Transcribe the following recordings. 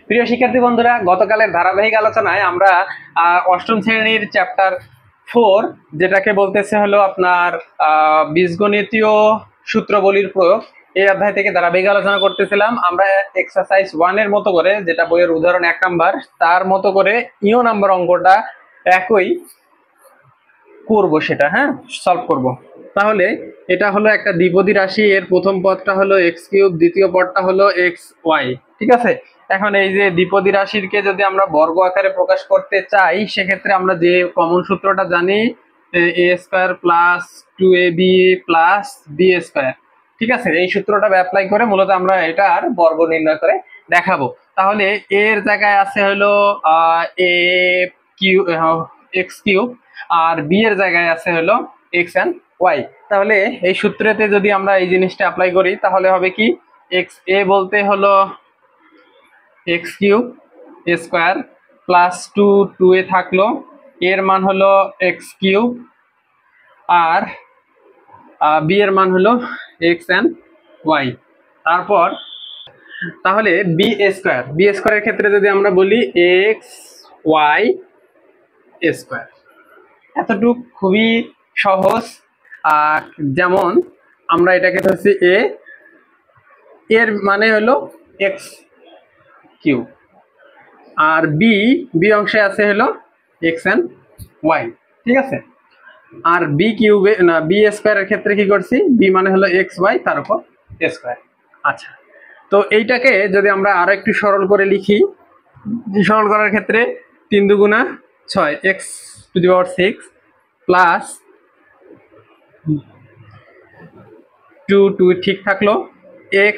প্রিয় শিক্ষার্থী বন্ধুরা, গতকালের ধারাবাহিক আলোচনায় আমরা অষ্টম শ্রেণীর চ্যাপ্টার 4 যেটাকে বলতেছে হলো আপনার বীজগণিতীয় সূত্রাবলীর প্রয়োগ, এই অধ্যায় থেকে ধারাবাহিক আলোচনা করতেছিলাম। আমরা এক্সারসাইজ 1 এর মতো করে, যেটা বইয়ের উদাহরণ 1 নাম্বার, তার মতো করে ইও নাম্বার অঙ্কটা একই করব, সেটা সলভ করব। তাহলে এটা হলো একটা দ্বিপদী রাশি, এর প্রথম পদটা হলো x3, দ্বিতীয় পদটা হলো xy। ঠিক আছে, এখন এই যে দ্বিপদী রাশিকে যদি আমরা বর্গ আকারে প্রকাশ করতে চাই, সেক্ষেত্রে আমরা যে কমন সূত্রটা জানি, a² + 2ab + b²। ঠিক আছে, এই সূত্রটা অ্যাপ্লাই করে মূলত আমরা এটার বর্গ নির্ণয় করে দেখাবো। তাহলে এর জায়গায় আছে হলো x3, আর বি এর জায়গায় আছে হলো x and y। তাহলে এই সূত্রেতে যদি আমরা এই জিনিসটা অ্যাপ্লাই করি, তাহলে হবে কি, a বলতে হলো x³ a² + 2a থাকলো, এর মান হলো x³ আর b এর মান হলো x and y। তারপর তাহলে b² এর ক্ষেত্রে যদি আমরা বলি xy², এতটুক খুবই সহজ। যেমন আমরা এটাকে ধরছি a, এর মানে হলো x³ আর বি অংশে আছে হলো x and y। ঠিক আছে, আর b² এর ক্ষেত্রে কি করছি, b মানে হলো xy তার উপর a²। আচ্ছা, তো এইটাকে যদি আমরা আরো একটু সরল করে লিখি, সরল করার ক্ষেত্রে 3 দুগুণা 6, x⁶ প্লাস 2 ঠিক থাকলো, x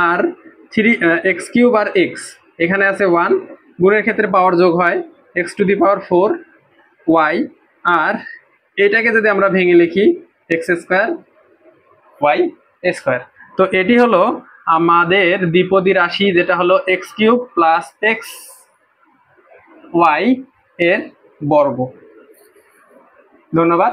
আর 3 x³ আর x এখানে আছে 1, গুণের ক্ষেত্রে পাওয়ার যোগ হয়, x⁴ y, আর এটাকে যদি আমরা ভেঙে লিখি x² y²। তো এটি হলো আমাদের দ্বিপদী রাশি, যেটা হলো x³ + xy এর বর্গ। ধন্যবাদ।